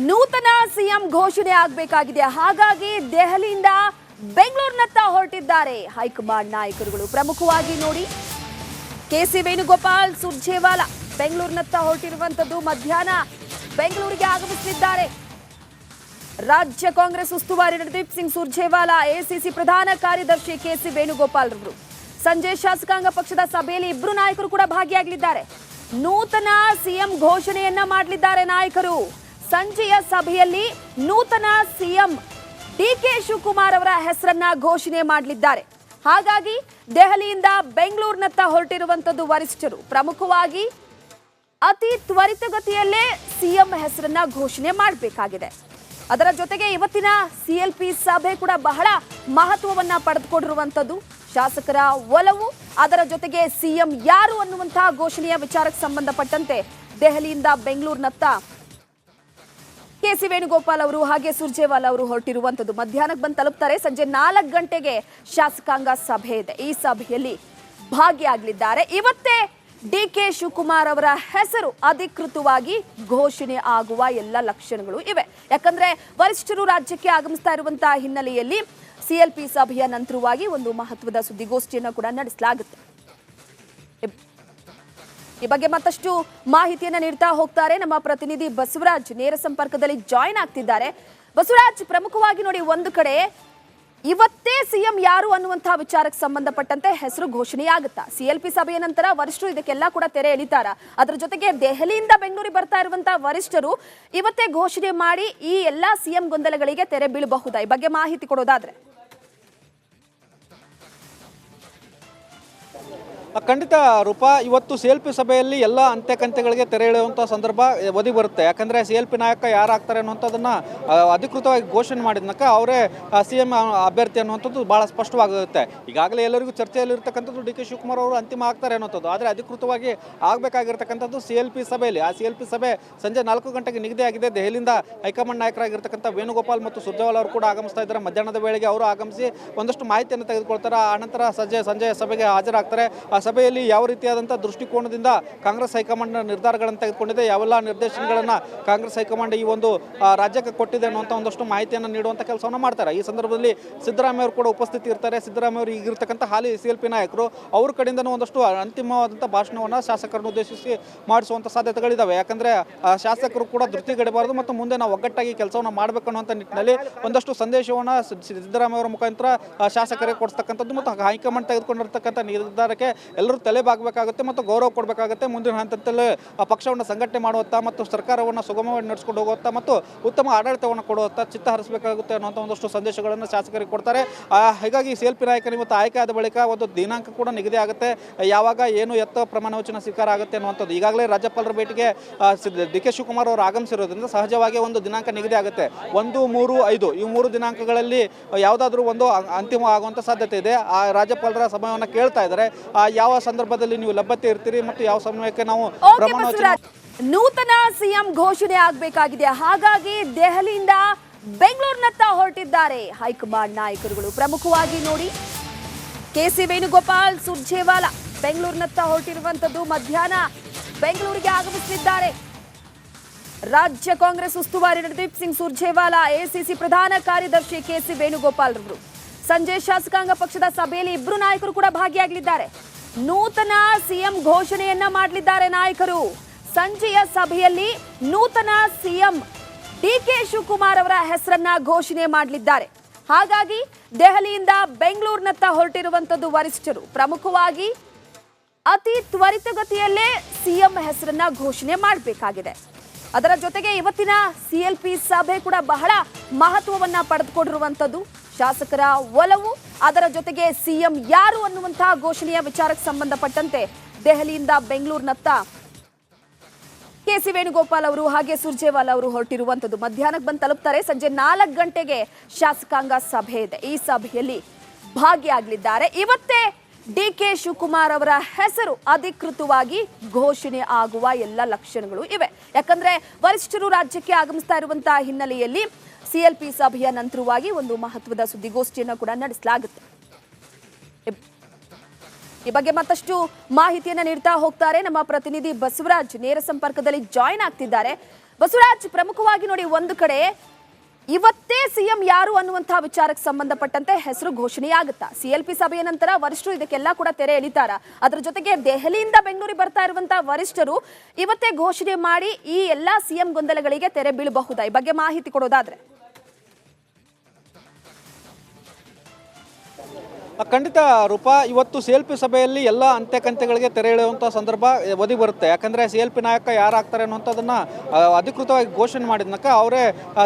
ನೂತನ ಸಿಎಂ ಘೋಷಣೆ ಆಗಬೇಕಾಗಿದೆ. ಹಾಗಾಗಿ ದೆಹಲಿಯಿಂದ ಬೆಂಗಳೂರಿನತ್ತ ಹೊರಟಿದ್ದಾರೆ ಹೈಕಮಾಂಡ್ ನಾಯಕರುಗಳು. ಪ್ರಮುಖವಾಗಿ ನೋಡಿ, ಕೆಸಿ ವೇಣುಗೋಪಾಲ್ ಸುರ್ಜೇವಾಲಾ ಬೆಂಗಳೂರಿನತ್ತ ಹೊರಟಿರುವಂತದ್ದು. ಮಧ್ಯಾಹ್ನ ಬೆಂಗಳೂರಿಗೆ ಆಗಮಿಸಲಿದ್ದಾರೆ. ರಾಜ್ಯ ಕಾಂಗ್ರೆಸ್ ಉಸ್ತುವಾರಿ ರಣದೀಪ್ ಸಿಂಗ್ ಸುರ್ಜೇವಾಲಾ, ಎಸಿಸಿ ಪ್ರಧಾನ ಕಾರ್ಯದರ್ಶಿ ಕೆಸಿ ವೇಣುಗೋಪಾಲ್ ರವರು, ಸಂಜೆ ಶಾಸಕಾಂಗ ಪಕ್ಷದ ಸಭೆಯಲ್ಲಿ ಇಬ್ಬರು ನಾಯಕರು ಕೂಡ ಭಾಗಿಯಾಗಲಿದ್ದಾರೆ. ನೂತನ ಸಿಎಂ ಘೋಷಣೆಯನ್ನ ಮಾಡಲಿದ್ದಾರೆ ನಾಯಕರು. ಸಂಜೆಯ ಸಭೆಯಲ್ಲಿ ನೂತನ ಸಿಎಂ ಡಿಕೆ ಶಿವಕುಮಾರ್ ಅವರ ಹೆಸರನ್ನ ಘೋಷಣೆ ಮಾಡಲಿದ್ದಾರೆ. ಹಾಗಾಗಿ ದೆಹಲಿಯಿಂದ ಬೆಂಗಳೂರಿನತ್ತ ಹೊರಟಿರುವಂತದ್ದು ವರಿಷ್ಠರು. ಪ್ರಮುಖವಾಗಿ ಅತಿ ತ್ವರಿತಗತಿಯಲ್ಲೇ ಸಿಎಂ ಹೆಸರನ್ನ ಘೋಷಣೆ ಮಾಡಬೇಕಾಗಿದೆ. ಅದರ ಜೊತೆಗೆ ಇವತ್ತಿನ ಸಿಎಲ್ಪಿ ಸಭೆ ಕೂಡ ಬಹಳ ಮಹತ್ವವನ್ನ ಪಡೆದುಕೊಂಡಿರುವಂತದ್ದು. ಶಾಸಕರ ಒಲವು, ಅದರ ಜೊತೆಗೆ ಸಿಎಂ ಯಾರು ಅನ್ನುವಂತಹ ಘೋಷಣೆಯ ವಿಚಾರಕ್ಕೆ ಸಂಬಂಧಪಟ್ಟಂತೆ ದೆಹಲಿಯಿಂದ ಬೆಂಗಳೂರಿನತ್ತ ಕೆಸಿ ವೇಣುಗೋಪಾಲ್ ಅವರು ಹಾಗೆ ಸುರ್ಜೇವಾಲಾ ಅವರು ಹೊರಟಿರುವಂತದ್ದು. ಮಧ್ಯಾಹ್ನಕ್ಕೆ ಬಂದು ತಲುಪ್ತಾರೆ. ಸಂಜೆ 4 ಗಂಟೆಗೆ ಶಾಸಕಾಂಗ ಸಭೆ ಇದೆ. ಈ ಸಭೆಯಲ್ಲಿ ಭಾಗಿಯಾಗಲಿದ್ದಾರೆ. ಇವತ್ತೇ ಡಿಕೆ ಶಿವಕುಮಾರ್ ಅವರ ಹೆಸರು ಅಧಿಕೃತವಾಗಿ ಘೋಷಣೆ ಆಗುವ ಎಲ್ಲ ಲಕ್ಷಣಗಳು ಇವೆ. ಯಾಕಂದ್ರೆ ವರಿಷ್ಠರು ರಾಜ್ಯಕ್ಕೆ ಆಗಮಿಸ್ತಾ ಇರುವಂತಹ ಹಿನ್ನೆಲೆಯಲ್ಲಿ ಸಿಎಲ್ಪಿ ಸಭೆಯ ನಂತರವಾಗಿ ಒಂದು ಮಹತ್ವದ ಸುದ್ದಿಗೋಷ್ಠಿಯನ್ನು ಕೂಡ ನಡೆಸಲಾಗುತ್ತೆ. ಈ ಬಗ್ಗೆ ಮತ್ತಷ್ಟು ಮಾಹಿತಿಯನ್ನ ನೀಡ್ತಾ ಹೋಗ್ತಾರೆ ನಮ್ಮ ಪ್ರತಿನಿಧಿ ಬಸವರಾಜ್. ನೇರ ಸಂಪರ್ಕದಲ್ಲಿ ಜಾಯಿನ್ ಆಗ್ತಿದ್ದಾರೆ. ಬಸವರಾಜ್, ಪ್ರಮುಖವಾಗಿ ನೋಡಿ, ಒಂದು ಕಡೆ ಇವತ್ತೇ ಸಿಎಂ ಯಾರು ಅನ್ನುವಂತಹ ವಿಚಾರಕ್ಕೆ ಸಂಬಂಧಪಟ್ಟಂತೆ ಹೆಸರು ಘೋಷಣೆಯಾಗುತ್ತಾ? ಸಿಎಲ್ಪಿ ಸಭೆಯ ನಂತರ ವರಿಷ್ಠರು ಇದಕ್ಕೆಲ್ಲ ಕೂಡ ತೆರೆ ಎಳಿತಾರ? ಅದರ ಜೊತೆಗೆ ದೆಹಲಿಯಿಂದ ಬೆಂಗಳೂರಿಗೆ ಬರ್ತಾ ಇರುವಂತಹ ವರಿಷ್ಠರು ಇವತ್ತೇ ಘೋಷಣೆ ಮಾಡಿ ಈ ಎಲ್ಲಾ ಸಿಎಂ ಗೊಂದಲಗಳಿಗೆ ತೆರೆ ಬೀಳಬಹುದಾ? ಈ ಬಗ್ಗೆ ಮಾಹಿತಿ ಕೊಡೋದಾದ್ರೆ. ಖಂಡಿತ ರೂಪಾ, ಇವತ್ತು ಸಿಎಲ್ಪಿ ಸಭೆಯಲ್ಲಿ ಎಲ್ಲ ಅಂತ್ಯಕಂತ್ಯಗಳಿಗೆ ತೆರೆ ಎಳೆಯುವಂಥ ಸಂದರ್ಭ ಒದಗಿ ಬರುತ್ತೆ. ಯಾಕಂದರೆ ಸಿಎಲ್ಪಿ ನಾಯಕ ಯಾರಾಗ್ತಾರೆ ಅನ್ನುವಂಥದ್ದನ್ನು ಅಧಿಕೃತವಾಗಿ ಘೋಷಣೆ ಮಾಡಿದ್ನಕ ಅವರೇ ಸಿಎಂ ಅಭ್ಯರ್ಥಿ ಅನ್ನುವಂಥದ್ದು ಭಾಳ ಸ್ಪಷ್ಟವಾಗುತ್ತೆ. ಈಗಾಗಲೇ ಎಲ್ಲರಿಗೂ ಚರ್ಚೆಯಲ್ಲಿರ್ತಕ್ಕಂಥದ್ದು ಡಿ ಕೆ ಶಿವಕುಮಾರ್ ಅವರು ಅಂತಿಮ ಆಗ್ತಾರೆ ಅನ್ನೋಂಥದ್ದು. ಆದರೆ ಅಧಿಕೃತವಾಗಿ ಆಗಬೇಕಾಗಿರ್ತಕ್ಕಂಥದ್ದು ಸಿಎಲ್ಪಿ ಸಭೆಯಲ್ಲಿ. ಆ ಸಿಎಲ್ಪಿ ಸಭೆ ಸಂಜೆ 4 ಗಂಟೆಗೆ ನಿಗದಿಯಾಗಿದೆ. ದೆಹಲಿಯಿಂದ ಹೈಕಮಾಂಡ್ ನಾಯಕರಾಗಿರ್ತಕ್ಕಂಥ ವೇಣುಗೋಪಾಲ್ ಮತ್ತು ಸುರ್ಜೇವಾಲಾ ಅವರು ಕೂಡ ಆಗಮಿಸ್ತಾ ಇದ್ದಾರೆ. ಮಧ್ಯಾಹ್ನದ ವೇಳೆಗೆ ಅವರು ಆಗಮಿಸಿ ಒಂದಷ್ಟು ಮಾಹಿತಿಯನ್ನು ತೆಗೆದುಕೊಳ್ತಾರೆ. ಆನಂತರ ಸಂಜೆ ಸಭೆಗೆ ಹಾಜರಾಗ್ತಾರೆ. ಸಭೆಯಲ್ಲಿ ಯಾವ ರೀತಿಯಾದಂಥ ದೃಷ್ಟಿಕೋನದಿಂದ ಕಾಂಗ್ರೆಸ್ ಹೈಕಮಾಂಡ್ ನಿರ್ಧಾರಗಳನ್ನು ತೆಗೆದುಕೊಂಡಿದೆ, ಯಾವೆಲ್ಲ ನಿರ್ದೇಶನಗಳನ್ನು ಕಾಂಗ್ರೆಸ್ ಹೈಕಮಾಂಡ್ ಈ ಒಂದು ರಾಜ್ಯಕ್ಕೆ ಕೊಟ್ಟಿದೆ ಅನ್ನುವಂಥ ಒಂದಷ್ಟು ಮಾಹಿತಿಯನ್ನು ನೀಡುವಂಥ ಕೆಲಸವನ್ನು ಮಾಡ್ತಾರೆ. ಈ ಸಂದರ್ಭದಲ್ಲಿ ಸಿದ್ದರಾಮಯ್ಯ ಅವರು ಕೂಡ ಉಪಸ್ಥಿತಿ ಇರ್ತಾರೆ. ಸಿದ್ದರಾಮಯ್ಯ ಅವರು ಈಗಿರ್ತಕ್ಕಂಥ ಹಾಲಿ ಸಿಎಲ್ಪಿ ನಾಯಕರು, ಅವ್ರ ಕಡೆಯಿಂದನೂ ಒಂದಷ್ಟು ಅಂತಿಮವಾದಂಥ ಭಾಷಣವನ್ನು ಶಾಸಕರನ್ನು ಉದ್ದೇಶಿಸಿ ಮಾಡಿಸುವಂಥ ಸಾಧ್ಯತೆಗಳಿದ್ದಾವೆ. ಯಾಕಂದರೆ ಶಾಸಕರು ಕೂಡ ಧೃತಿಗೆಡಬಾರದು ಮತ್ತು ಮುಂದೆ ನಾವು ಒಗ್ಗಟ್ಟಾಗಿ ಕೆಲಸವನ್ನು ಮಾಡಬೇಕು ಅನ್ನುವಂಥ ನಿಟ್ಟಿನಲ್ಲಿ ಒಂದಷ್ಟು ಸಂದೇಶವನ್ನು ಸಿದ್ದರಾಮಯ್ಯ ಅವರ ಮುಖಾಂತರ ಶಾಸಕರಿಗೆ ಕೊಡಿಸ್ತಕ್ಕಂಥದ್ದು ಮತ್ತು ಹೈಕಮಾಂಡ್ ತೆಗೆದುಕೊಂಡಿರ್ತಕ್ಕಂಥ ನಿರ್ಧಾರಕ್ಕೆ ಎಲ್ಲರೂ ತಲೆಬಾಗಬೇಕಾಗುತ್ತೆ ಮತ್ತು ಗೌರವ ಕೊಡಬೇಕಾಗುತ್ತೆ. ಮುಂದಿನ ಹಂತದಲ್ಲಿ ಪಕ್ಷವನ್ನು ಸಂಘಟನೆ ಮಾಡುವತ್ತ ಮತ್ತು ಸರ್ಕಾರವನ್ನು ಸುಗಮವಾಗಿ ನಡೆಸಿಕೊಂಡು ಹೋಗುವತ್ತ ಮತ್ತು ಉತ್ತಮ ಆಡಳಿತವನ್ನು ಕೊಡುವತ್ತ ಚಿತ್ತ ಹರಿಸಬೇಕಾಗುತ್ತೆ ಅನ್ನುವಂಥ ಒಂದಷ್ಟು ಸಂದೇಶಗಳನ್ನು ಶಾಸಕರಿಗೆ ಕೊಡ್ತಾರೆ. ಹೀಗಾಗಿ ಸಿಎಲ್ಪಿ ನಾಯಕರು ಇವತ್ತು ಆಯ್ಕೆ ಆದ ಬಳಿಕ ಒಂದು ದಿನಾಂಕ ಕೂಡ ನಿಗದಿ ಆಗುತ್ತೆ. ಯಾವಾಗ ಏನು ಪ್ರಮಾಣ ವಚನ ಸ್ವೀಕಾರ ಆಗುತ್ತೆ ಅನ್ನುವಂಥದ್ದು. ಈಗಾಗಲೇ ರಾಜ್ಯಪಾಲರ ಭೇಟಿಗೆ ಡಿ ಕೆ ಶಿವಕುಮಾರ್ ಅವರು ಆಗಮಿಸಿರೋದ್ರಿಂದ ಸಹಜವಾಗಿ ಒಂದು ದಿನಾಂಕ ನಿಗದಿ ಆಗುತ್ತೆ. 1, 3, 5 ಈ 3 ದಿನಾಂಕಗಳಲ್ಲಿ ಯಾವುದಾದ್ರೂ ಒಂದು ಅಂತಿಮ ಆಗುವಂಥ ಸಾಧ್ಯತೆ ಇದೆ. ಆ ರಾಜ್ಯಪಾಲರ ಸಮಯವನ್ನು ಕೇಳ್ತಾ ಇದ್ದಾರೆ. ಯಾವ ಸಂದರ್ಭದಲ್ಲಿ ನೀವು ಲಭ್ಯತೆ ಇರ್ತೀರಿ ಮತ್ತು ಯಾವ ಸಮಯಕ್ಕೆ ನಾವು ನೂತನ ಸಿಎಂ ಘೋಷಣೆ ಆಗಬೇಕಾಗಿದೆ. ಹಾಗಾಗಿ ದೆಹಲಿಯಿಂದ ಬೆಂಗಳೂರಿನತ್ತ ಹೊರಟಿದ್ದಾರೆ ಹೈಕಮಾಂಡ್ ನಾಯಕರುಗಳು. ಪ್ರಮುಖವಾಗಿ ನೋಡಿ, ಕೆಸಿ ವೇಣುಗೋಪಾಲ್ ಸುರ್ಜೇವಾಲಾ ಬೆಂಗಳೂರಿನತ್ತ ಹೊರಟಿರುವಂತದ್ದು. ಮಧ್ಯಾಹ್ನ ಬೆಂಗಳೂರಿಗೆ ಆಗಮಿಸಲಿದ್ದಾರೆ. ರಾಜ್ಯ ಕಾಂಗ್ರೆಸ್ ಉಸ್ತುವಾರಿ ರಣದೀಪ್ ಸಿಂಗ್ ಸುರ್ಜೇವಾಲಾ, ಎಸಿಸಿ ಪ್ರಧಾನ ಕಾರ್ಯದರ್ಶಿ ಕೆಸಿ ವೇಣುಗೋಪಾಲ್ ರವರು, ಸಂಜೆ ಶಾಸಕಾಂಗ ಪಕ್ಷದ ಸಭೆಯಲ್ಲಿ ಇಬ್ಬರು ನಾಯಕರು ಕೂಡ ಭಾಗಿಯಾಗಲಿದ್ದಾರೆ. ನೂತನ ಸಿಎಂ ಘೋಷಣೆಯನ್ನ ಮಾಡಲಿದ್ದಾರೆ ನಾಯಕರು. ಸಂಜೆಯ ಸಭೆಯಲ್ಲಿ ನೂತನ ಸಿಎಂ ಡಿಕೆ ಶಿವಕುಮಾರ್ ಅವರ ಹೆಸರನ್ನ ಘೋಷಣೆ ಮಾಡಲಿದ್ದಾರೆ. ಹಾಗಾಗಿ ದೆಹಲಿಯಿಂದ ಬೆಂಗಳೂರಿನತ್ತ ಹೊರಟಿರುವಂತದ್ದು ವರಿಷ್ಠರು. ಪ್ರಮುಖವಾಗಿ ಅತಿ ತ್ವರಿತಗತಿಯಲ್ಲೇ ಸಿಎಂ ಹೆಸರನ್ನ ಘೋಷಣೆ ಮಾಡಬೇಕಾಗಿದೆ. ಅದರ ಜೊತೆಗೆ ಇವತ್ತಿನ ಸಿಎಲ್ಪಿ ಸಭೆ ಕೂಡ ಬಹಳ ಮಹತ್ವವನ್ನ ಪಡೆದುಕೊಂಡಿರುವಂತದ್ದು. ಶಾಸಕರ ಒಲವು, ಅದರ ಜೊತೆಗೆ ಸಿಎಂ ಯಾರು ಅನ್ನುವಂತಹ ಘೋಷಣೆಯ ವಿಚಾರಕ್ಕೆ ಸಂಬಂಧಪಟ್ಟಂತೆ ದೆಹಲಿಯಿಂದ ಬೆಂಗಳೂರಿನತ್ತ ಕೆಸಿ ವೇಣುಗೋಪಾಲ್ ಅವರು ಹಾಗೆ ಸುರ್ಜೇವಾಲಾ ಅವರು ಹೊರಟಿರುವಂತದ್ದು. ಮಧ್ಯಾಹ್ನಕ್ಕೆ ಬಂದು ತಲುಪ್ತಾರೆ. ಸಂಜೆ 4 ಗಂಟೆಗೆ ಶಾಸಕಾಂಗ ಸಭೆ ಇದೆ. ಈ ಸಭೆಯಲ್ಲಿ ಭಾಗಿಯಾಗಲಿದ್ದಾರೆ. ಇವತ್ತೇ ಡಿಕೆ ಶಿವಕುಮಾರ್ ಅವರ ಹೆಸರು ಅಧಿಕೃತವಾಗಿ ಘೋಷಣೆ ಆಗುವ ಎಲ್ಲ ಲಕ್ಷಣಗಳು ಇವೆ. ಯಾಕಂದ್ರೆ ವರಿಷ್ಠರು ರಾಜ್ಯಕ್ಕೆ ಆಗಮಿಸ್ತಾ ಇರುವಂತಹ ಹಿನ್ನೆಲೆಯಲ್ಲಿ ಸಿಎಲ್ಪಿ ಸಭೆಯ ನಂತರವಾಗಿ ಒಂದು ಮಹತ್ವದ ಸುದ್ದಿಗೋಷ್ಠಿಯನ್ನು ಕೂಡ ನಡೆಸಲಾಗುತ್ತೆ. ಈ ಬಗ್ಗೆ ಮತ್ತಷ್ಟು ಮಾಹಿತಿಯನ್ನ ನೀಡ್ತಾ ಹೋಗ್ತಾರೆ ನಮ್ಮ ಪ್ರತಿನಿಧಿ ಬಸವರಾಜ್. ನೇರ ಸಂಪರ್ಕದಲ್ಲಿ ಜಾಯಿನ್ ಆಗ್ತಿದ್ದಾರೆ. ಬಸವರಾಜ್, ಪ್ರಮುಖವಾಗಿ ನೋಡಿ, ಒಂದು ಕಡೆ ಇವತ್ತೇ ಸಿಎಂ ಯಾರು ಅನ್ನುವಂತಹ ವಿಚಾರಕ್ಕೆ ಸಂಬಂಧಪಟ್ಟಂತೆ ಹೆಸರು ಘೋಷಣೆಯಾಗುತ್ತಾ? ಸಿಎಲ್ಪಿ ಸಭೆಯ ನಂತರ ವರಿಷ್ಠರು ಇದಕ್ಕೆಲ್ಲ ಕೂಡ ತೆರೆ ಎಳಿತಾರ? ಅದರ ಜೊತೆಗೆ ದೆಹಲಿಯಿಂದ ಬೆಂಗಳೂರಿಗೆ ಬರ್ತಾ ಇರುವಂತಹ ವರಿಷ್ಠರು ಇವತ್ತೇ ಘೋಷಣೆ ಮಾಡಿ ಈ ಎಲ್ಲಾ ಸಿಎಂ ಗೊಂದಲಗಳಿಗೆ ತೆರೆ ಬೀಳಬಹುದಾ? ಈ ಬಗ್ಗೆ ಮಾಹಿತಿ ಕೊಡೋದಾದ್ರೆ. ಖಂಡಿತ ರೂಪಾ, ಇವತ್ತು CLP ಸಭೆಯಲ್ಲಿ ಎಲ್ಲ ಅಂತ್ಯಕಂತ್ಯಗಳಿಗೆ ತೆರೆ ಎಳೆಯುವಂಥ ಸಂದರ್ಭ ಒದಗಿ ಬರುತ್ತೆ. ಯಾಕಂದರೆ CLP ನಾಯಕ ಯಾರಾಗ್ತಾರೆ ಅನ್ನುವಂಥದ್ದನ್ನು ಅಧಿಕೃತವಾಗಿ ಘೋಷಣೆ ಮಾಡಿದ್ನಕ ಅವರೇ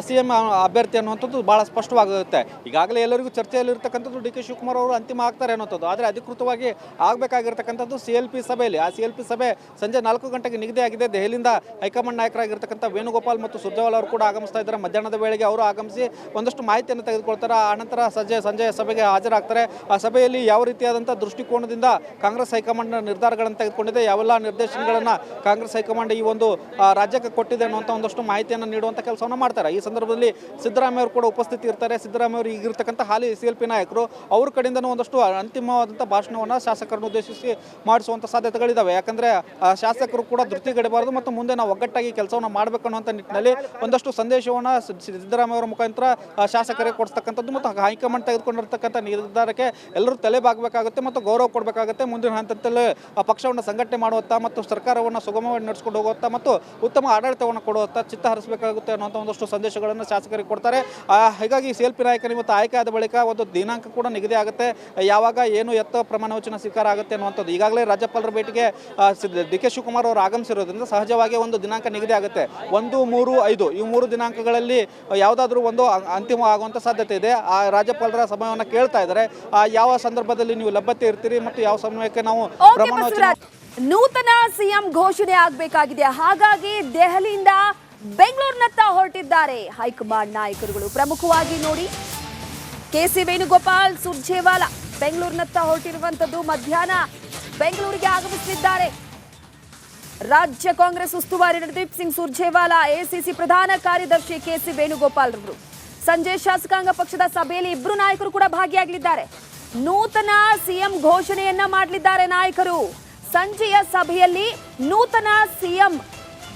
CM ಅಭ್ಯರ್ಥಿ ಅನ್ನುವಂಥದ್ದು ಭಾಳ ಸ್ಪಷ್ಟವಾಗುತ್ತೆ. ಈಗಾಗಲೇ ಎಲ್ಲರಿಗೂ ಚರ್ಚೆಯಲ್ಲಿರ್ತಕ್ಕಂಥದ್ದು DK ಶಿವಕುಮಾರ್ ಅವರು ಅಂತಿಮ ಆಗ್ತಾರೆ ಅನ್ನೋಂಥದ್ದು. ಆದರೆ ಅಧಿಕೃತವಾಗಿ ಆಗಬೇಕಾಗಿರ್ತಕ್ಕಂಥದ್ದು CLP ಸಭೆಯಲ್ಲಿ. ಆ CLP ಸಭೆ ಸಂಜೆ 4 ಗಂಟೆಗೆ ನಿಗದಿಯಾಗಿದೆ. ದೆಹಲಿಯಿಂದ ಹೈಕಮಾಂಡ್ ನಾಯಕರಾಗಿರ್ತಕ್ಕಂಥ ವೇಣುಗೋಪಾಲ್ ಮತ್ತು ಸುರ್ಜೇವಾಲಾ ಅವರು ಕೂಡ ಆಗಮಿಸ್ತಾ ಇದ್ದಾರೆ. ಮಧ್ಯಾಹ್ನದ ವೇಳೆಗೆ ಅವರು ಆಗಮಿಸಿ ಒಂದಷ್ಟು ಮಾಹಿತಿಯನ್ನು ತೆಗೆದುಕೊಳ್ತಾರೆ. ಆನಂತರ ಸಂಜೆ ಸಭೆಗೆ ಹಾಜರಾಗ್ತಾರೆ. ಆ ಸಭೆಯಲ್ಲಿ ಯಾವ ರೀತಿಯಾದಂಥ ದೃಷ್ಟಿಕೋನದಿಂದ ಕಾಂಗ್ರೆಸ್ ಹೈಕಮಾಂಡ್ ನಿರ್ಧಾರಗಳನ್ನು ತೆಗೆದುಕೊಂಡಿದೆ, ಯಾವೆಲ್ಲ ನಿರ್ದೇಶನಗಳನ್ನು ಕಾಂಗ್ರೆಸ್ ಹೈಕಮಾಂಡ್ ಈ ಒಂದು ರಾಜ್ಯಕ್ಕೆ ಕೊಟ್ಟಿದೆ ಅನ್ನುವಂಥ ಒಂದಷ್ಟು ಮಾಹಿತಿಯನ್ನು ನೀಡುವಂಥ ಕೆಲಸವನ್ನು ಮಾಡ್ತಾರೆ. ಈ ಸಂದರ್ಭದಲ್ಲಿ ಸಿದ್ದರಾಮಯ್ಯ ಅವರು ಕೂಡ ಉಪಸ್ಥಿತಿ ಇರ್ತಾರೆ. ಸಿದ್ದರಾಮಯ್ಯ ಅವರು ಈಗಿರ್ತಕ್ಕಂಥ ಹಾಲಿ CLP ನಾಯಕರು ಅವ್ರ ಕಡೆಯಿಂದನೂ ಒಂದಷ್ಟು ಅಂತಿಮವಾದಂಥ ಭಾಷಣವನ್ನು ಶಾಸಕರನ್ನು ಉದ್ದೇಶಿಸಿ ಮಾಡಿಸುವಂಥ ಸಾಧ್ಯತೆಗಳಿದ್ದಾವೆ. ಯಾಕಂದರೆ ಶಾಸಕರು ಕೂಡ ಧೃತಿಗೆಡಬಾರದು ಮತ್ತು ಮುಂದೆ ನಾವು ಒಗ್ಗಟ್ಟಾಗಿ ಕೆಲಸವನ್ನು ಮಾಡಬೇಕು ಅನ್ನುವಂಥ ನಿಟ್ಟಿನಲ್ಲಿ ಒಂದಷ್ಟು ಸಂದೇಶವನ್ನು ಸಿದ್ದರಾಮಯ್ಯ ಅವರ ಮುಖಾಂತರ ಶಾಸಕರಿಗೆ ಕೊಡಿಸ್ತಕ್ಕಂಥದ್ದು ಮತ್ತು ಹೈಕಮಾಂಡ್ ತೆಗೆದುಕೊಂಡಿರ್ತಕ್ಕಂಥ ನಿರ್ಧಾರಕ್ಕೆ ಎಲ್ಲರೂ ತಲೆಬಾಗಬೇಕಾಗುತ್ತೆ ಮತ್ತು ಗೌರವ ಕೊಡಬೇಕಾಗುತ್ತೆ. ಮುಂದಿನ ಹಂತದಲ್ಲಿ ಪಕ್ಷವನ್ನು ಸಂಘಟನೆ ಮಾಡುತ್ತಾ ಮತ್ತು ಸರ್ಕಾರವನ್ನು ಸುಗಮವಾಗಿ ನಡೆಸಿಕೊಂಡು ಹೋಗುತ್ತಾ ಮತ್ತು ಉತ್ತಮ ಆಡಳಿತವನ್ನು ಕೊಡುತ್ತಾ ಚಿತ್ತ ಹರಿಸಬೇಕಾಗುತ್ತೆ ಅನ್ನುವಂಥ ಒಂದಷ್ಟು ಸಂದೇಶಗಳನ್ನು ಶಾಸಕರಿಗೆ ಕೊಡ್ತಾರೆ. ಹೀಗಾಗಿ CLP ನಾಯಕರು ಇವತ್ತು ಆಯ್ಕೆ ಆದ ಬಳಿಕ ಒಂದು ದಿನಾಂಕ ಕೂಡ ನಿಗದಿ ಆಗುತ್ತೆ. ಯಾವಾಗ ಏನು ಪ್ರಮಾಣ ವಚನ ಸ್ವೀಕಾರ ಆಗುತ್ತೆ ಅನ್ನುವಂಥದ್ದು. ಈಗಾಗಲೇ ರಾಜ್ಯಪಾಲರ ಭೇಟಿಗೆ DK ಶಿವಕುಮಾರ್ ಅವರು ಆಗಮಿಸಿರೋದ್ರಿಂದ ಸಹಜವಾಗಿ ಒಂದು ದಿನಾಂಕ ನಿಗದಿ ಆಗುತ್ತೆ. 1, 3, 5 ಈ 3 ದಿನಾಂಕಗಳಲ್ಲಿ ಯಾವುದಾದ್ರೂ ಒಂದು ಅಂತಿಮ ಆಗುವಂಥ ಸಾಧ್ಯತೆ ಇದೆ. ಆ ರಾಜ್ಯಪಾಲರ ಸಮಯವನ್ನು ಕೇಳ್ತಾ ಇದ್ದಾರೆ. ಯಾವ ಸಂದರ್ಭದಲ್ಲಿ ನೀವು ಲಭ್ಯತೆ ಇರ್ತೀರಿ ಮತ್ತು ಯಾವ ಸಮಯಕ್ಕೆ ನಾವು ಪ್ರಮಾಣ ವಚನ. ನೂತನ ಸಿಎಂ ಘೋಷಣೆ ಆಗಬೇಕಾಗಿದೆ. ಹಾಗಾಗಿ ದೆಹಲಿಯಿಂದ ಬೆಂಗಳೂರಿನತ್ತ ಹೊರಟಿದ್ದಾರೆ ಹೈಕಮಾಂಡ್ ನಾಯಕರುಗಳು. ಪ್ರಮುಖವಾಗಿ ನೋಡಿ, KC ವೇಣುಗೋಪಾಲ್, ಸುರ್ಜೇವಾಲಾ ಬೆಂಗಳೂರಿನತ್ತ ಹೊರಟಿರುವಂತದ್ದು. ಮಧ್ಯಾಹ್ನ ಬೆಂಗಳೂರಿಗೆ ಆಗಮಿಸಲಿದ್ದಾರೆ. ರಾಜ್ಯ ಕಾಂಗ್ರೆಸ್ ಉಸ್ತುವಾರಿ ರಣದೀಪ್ ಸಿಂಗ್ ಸುರ್ಜೇವಾಲಾ, ACC ಪ್ರಧಾನ ಕಾರ್ಯದರ್ಶಿ KC ವೇಣುಗೋಪಾಲ್ ರವರು ಸಂಜೆ ಶಾಸಕಾಂಗ ಪಕ್ಷದ ಸಭೆಯಲ್ಲಿ ಇಬ್ಬರು ನಾಯಕರು ಕೂಡ ಭಾಗಿಯಾಗಲಿದ್ದಾರೆ. ನೂತನ ಸಿಎಂ ಘೋಷಣೆಯನ್ನ ಮಾಡಲಿದ್ದಾರೆ ನಾಯಕರು. ಸಂಜೆಯ ಸಭೆಯಲ್ಲಿ ನೂತನ ಸಿಎಂ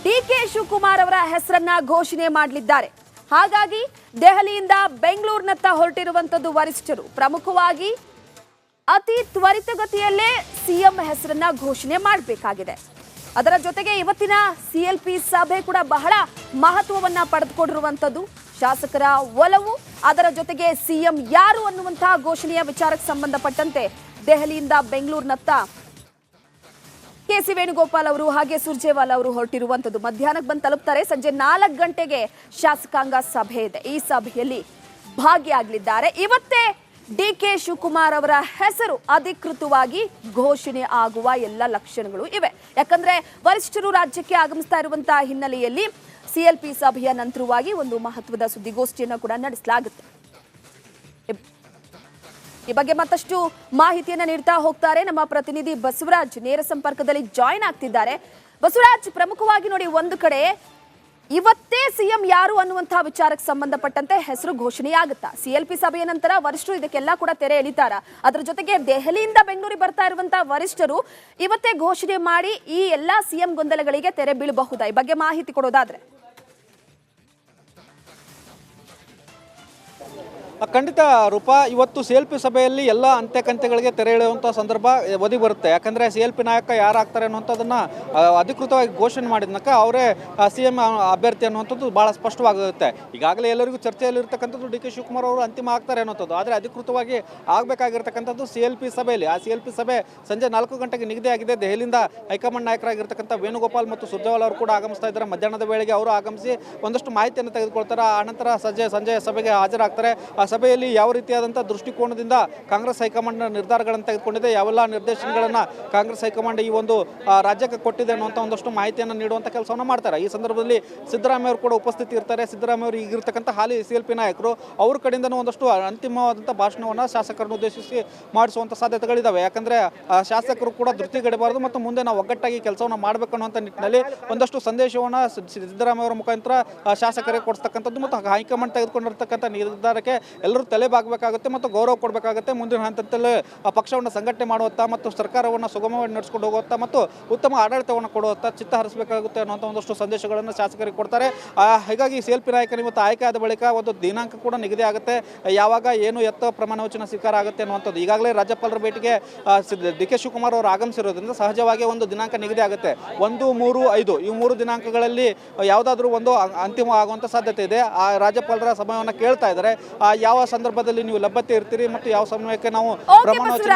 DK ಶಿವಕುಮಾರ್ ಅವರ ಹೆಸರನ್ನ ಘೋಷಣೆ ಮಾಡಲಿದ್ದಾರೆ. ಹಾಗಾಗಿ ದೆಹಲಿಯಿಂದ ಬೆಂಗಳೂರಿನತ್ತ ಹೊರಟಿರುವಂತದ್ದು ವರಿಷ್ಠರು. ಪ್ರಮುಖವಾಗಿ ಅತಿ ತ್ವರಿತಗತಿಯಲ್ಲೇ ಸಿಎಂ ಹೆಸರನ್ನ ಘೋಷಣೆ ಮಾಡಬೇಕಾಗಿದೆ. ಅದರ ಜೊತೆಗೆ ಇವತ್ತಿನ CLP ಸಭೆ ಕೂಡ ಬಹಳ ಮಹತ್ವವನ್ನ ಪಡೆದುಕೊಂಡಿರುವಂತದ್ದು. ಶಾಸಕರ ಒಲವು, ಅದರ ಜೊತೆಗೆ ಸಿಎಂ ಯಾರು ಅನ್ನುವಂತಹ ಘೋಷಣೆಯ ವಿಚಾರಕ್ಕೆ ಸಂಬಂಧಪಟ್ಟಂತೆ ದೆಹಲಿಯಿಂದ ಬೆಂಗಳೂರಿನತ್ತ KC ವೇಣುಗೋಪಾಲ್ ಅವರು ಹಾಗೆ ಸುರ್ಜೇವಾಲಾ ಅವರು ಹೊರಟಿರುವಂತದ್ದು. ಮಧ್ಯಾಹ್ನಕ್ಕೆ ಬಂದು ತಲುಪ್ತಾರೆ. ಸಂಜೆ 4 ಗಂಟೆಗೆ ಶಾಸಕಾಂಗ ಸಭೆ ಇದೆ. ಈ ಸಭೆಯಲ್ಲಿ ಭಾಗಿಯಾಗಲಿದ್ದಾರೆ. ಇವತ್ತೇ DK ಶಿವಕುಮಾರ್ ಅವರ ಹೆಸರು ಅಧಿಕೃತವಾಗಿ ಘೋಷಣೆ ಆಗುವ ಎಲ್ಲ ಲಕ್ಷಣಗಳು ಇವೆ. ಯಾಕಂದ್ರೆ ವರಿಷ್ಠರು ರಾಜ್ಯಕ್ಕೆ ಆಗಮಿಸ್ತಾ ಇರುವಂತಹ ಹಿನ್ನೆಲೆಯಲ್ಲಿ CLP ಸಭೆಯ ನಂತರವಾಗಿ ಒಂದು ಮಹತ್ವದ ಸುದ್ದಿಗೋಷ್ಠಿಯನ್ನು ಕೂಡ ನಡೆಸಲಾಗುತ್ತೆ. ಈ ಬಗ್ಗೆ ಮತ್ತಷ್ಟು ಮಾಹಿತಿಯನ್ನ ನೀಡ್ತಾ ಹೋಗ್ತಾರೆ ನಮ್ಮ ಪ್ರತಿನಿಧಿ ಬಸವರಾಜ್. ನೇರ ಸಂಪರ್ಕದಲ್ಲಿ ಜಾಯಿನ್ ಆಗ್ತಿದ್ದಾರೆ. ಬಸವರಾಜ್, ಪ್ರಮುಖವಾಗಿ ನೋಡಿ, ಒಂದು ಕಡೆ ಇವತ್ತೇ ಸಿಎಂ ಯಾರು ಅನ್ನುವಂತಹ ವಿಚಾರಕ್ಕೆ ಸಂಬಂಧಪಟ್ಟಂತೆ ಹೆಸರು ಘೋಷಣೆಯಾಗುತ್ತಾ? CLP ಸಭೆಯ ನಂತರ ವರಿಷ್ಠರು ಇದಕ್ಕೆಲ್ಲ ಕೂಡ ತೆರೆ ಎಳಿತಾರ? ಅದರ ಜೊತೆಗೆ ದೆಹಲಿಯಿಂದ ಬೆಂಗಳೂರಿಗೆ ಬರ್ತಾ ಇರುವಂತಹ ವರಿಷ್ಠರು ಇವತ್ತೇ ಘೋಷಣೆ ಮಾಡಿ ಈ ಎಲ್ಲಾ ಸಿಎಂ ಗೊಂದಲಗಳಿಗೆ ತೆರೆ ಬೀಳಬಹುದಾ? ಈ ಬಗ್ಗೆ ಮಾಹಿತಿ ಕೊಡೋದಾದ್ರೆ. ಖಂಡಿತ ರೂಪಾ, ಇವತ್ತು CLP ಸಭೆಯಲ್ಲಿ ಎಲ್ಲ ಅಂತ್ಯಕಂತ್ಯಗಳಿಗೆ ತೆರೆ ಎಳೆಯುವಂಥ ಸಂದರ್ಭ ಒದಗಿ ಬರುತ್ತೆ. ಯಾಕಂದರೆ CLP ನಾಯಕ ಯಾರಾಗ್ತಾರೆ ಅನ್ನುವಂಥದ್ದನ್ನು ಅಧಿಕೃತವಾಗಿ ಘೋಷಣೆ ಮಾಡಿದ್ನಕ ಅವರೇ CM ಅಭ್ಯರ್ಥಿ ಅನ್ನುವಂಥದ್ದು ಭಾಳ ಸ್ಪಷ್ಟವಾಗುತ್ತೆ. ಈಗಾಗಲೇ ಎಲ್ಲರಿಗೂ ಚರ್ಚೆಯಲ್ಲಿರ್ತಕ್ಕಂಥದ್ದು DK ಶಿವಕುಮಾರ್ ಅವರು ಅಂತಿಮ ಆಗ್ತಾರೆ ಅನ್ನೋಂಥದ್ದು. ಆದರೆ ಅಧಿಕೃತವಾಗಿ ಆಗಬೇಕಾಗಿರ್ತಕ್ಕಂಥದ್ದು CLP ಸಭೆಯಲ್ಲಿ. ಆ CLP ಸಭೆ ಸಂಜೆ 4 ಗಂಟೆಗೆ ನಿಗದಿಯಾಗಿದೆ. ದೆಹಲಿಯಿಂದ ಹೈಕಮಾಂಡ್ ನಾಯಕರಾಗಿರ್ತಕ್ಕಂಥ ವೇಣುಗೋಪಾಲ್ ಮತ್ತು ಸುರ್ಜೇವಾಲಾ ಅವರು ಕೂಡ ಆಗಮಿಸ್ತಾ ಇದ್ದಾರೆ. ಮಧ್ಯಾಹ್ನದ ವೇಳೆಗೆ ಅವರು ಆಗಮಿಸಿ ಒಂದಷ್ಟು ಮಾಹಿತಿಯನ್ನು ತೆಗೆದುಕೊಳ್ತಾರೆ. ಆನಂತರ ಸಂಜೆ ಸಭೆಗೆ ಹಾಜರಾಗ್ತಾರೆ. ಸಭೆಯಲ್ಲಿ ಯಾವ ರೀತಿಯಾದಂಥ ದೃಷ್ಟಿಕೋನದಿಂದ ಕಾಂಗ್ರೆಸ್ ಹೈಕಮಾಂಡ್ ನಿರ್ಧಾರಗಳನ್ನು ತೆಗೆದುಕೊಂಡಿದೆ, ಯಾವೆಲ್ಲ ನಿರ್ದೇಶನಗಳನ್ನು ಕಾಂಗ್ರೆಸ್ ಹೈಕಮಾಂಡ್ ಈ ಒಂದು ರಾಜ್ಯಕ್ಕೆ ಕೊಟ್ಟಿದೆ ಅನ್ನುವಂಥ ಒಂದಷ್ಟು ಮಾಹಿತಿಯನ್ನು ನೀಡುವಂಥ ಕೆಲಸವನ್ನು ಮಾಡ್ತಾರೆ. ಈ ಸಂದರ್ಭದಲ್ಲಿ ಸಿದ್ದರಾಮಯ್ಯ ಅವರು ಕೂಡ ಉಪಸ್ಥಿತಿ ಇರ್ತಾರೆ. ಸಿದ್ದರಾಮಯ್ಯ ಅವರು ಈಗಿರ್ತಕ್ಕಂಥ ಹಾಲಿ CLP ನಾಯಕರು ಅವ್ರ ಕಡೆಯಿಂದನೂ ಒಂದಷ್ಟು ಅಂತಿಮವಾದಂಥ ಭಾಷಣವನ್ನು ಶಾಸಕರನ್ನು ಉದ್ದೇಶಿಸಿ ಮಾಡಿಸುವಂಥ ಸಾಧ್ಯತೆಗಳಿದ್ದಾವೆ. ಯಾಕಂದರೆ ಶಾಸಕರು ಕೂಡ ಧೃತಿಗೆಡಬಾರದು ಮತ್ತು ಮುಂದೆ ನಾವು ಒಗ್ಗಟ್ಟಾಗಿ ಕೆಲಸವನ್ನು ಮಾಡಬೇಕು ಅನ್ನುವಂಥ ನಿಟ್ಟಿನಲ್ಲಿ ಒಂದಷ್ಟು ಸಂದೇಶವನ್ನು ಸಿದ್ದರಾಮಯ್ಯ ಅವರ ಮುಖಾಂತರ ಶಾಸಕರಿಗೆ ಕೊಡಿಸ್ತಕ್ಕಂಥದ್ದು ಮತ್ತು ಹೈಕಮಾಂಡ್ ತೆಗೆದುಕೊಂಡಿರ್ತಕ್ಕಂಥ ನಿರ್ಧಾರಕ್ಕೆ ಎಲ್ಲರೂ ತಲೆ ಬಾಗಬೇಕಾಗುತ್ತೆ ಮತ್ತು ಗೌರವ ಕೊಡಬೇಕಾಗುತ್ತೆ. ಮುಂದಿನ ಹಂತದಲ್ಲಿ ಪಕ್ಷವನ್ನು ಸಂಘಟನೆ ಮಾಡುತ್ತಾ ಮತ್ತು ಸರ್ಕಾರವನ್ನು ಸುಗಮವಾಗಿ ನಡೆಸ್ಕೊಂಡು ಹೋಗುತ್ತಾ ಮತ್ತು ಉತ್ತಮ ಆಡಳಿತವನ್ನು ಕೊಡುತ್ತಾ ಚಿತ್ತ ಹರಿಸಬೇಕಾಗುತ್ತೆ ಅನ್ನುವಂಥ ಒಂದಷ್ಟು ಸಂದೇಶಗಳನ್ನು ಶಾಸಕರಿಗೆ ಕೊಡ್ತಾರೆ. ಹೀಗಾಗಿ CLP ನಾಯಕರು ಇವತ್ತು ಆಯ್ಕೆ ಆದ ಬಳಿಕ ಒಂದು ದಿನಾಂಕ ಕೂಡ ನಿಗದಿ ಆಗುತ್ತೆ. ಯಾವಾಗ ಏನು ಪ್ರಮಾಣ ವಚನ ಸ್ವೀಕಾರ ಆಗುತ್ತೆ ಅನ್ನುವಂಥದ್ದು ಈಗಾಗಲೇ ರಾಜ್ಯಪಾಲರ ಭೇಟಿಗೆ DK ಶಿವಕುಮಾರ್ ಅವರು ಆಗಮಿಸಿರೋದ್ರಿಂದ ಸಹಜವಾಗಿ ಒಂದು ದಿನಾಂಕ ನಿಗದಿ ಆಗುತ್ತೆ. 1, 3, 5 ಈ 3 ದಿನಾಂಕಗಳಲ್ಲಿ ಯಾವುದಾದ್ರೂ ಒಂದು ಅಂತಿಮ ಆಗುವಂಥ ಸಾಧ್ಯತೆ ಇದೆ. ಆ ರಾಜ್ಯಪಾಲರ ಸಮಯವನ್ನು ಕೇಳ್ತಾ ಇದ್ದಾರೆ. ಯಾವ ಸಂದರ್ಭದಲ್ಲಿ ನೀವು ಲಭ್ಯತೆ ಇರ್ತೀರಿ ಮತ್ತು ಯಾವ ಸಮಯಕ್ಕೆ ನಾವು ಪ್ರಮಾಣ ವಚನ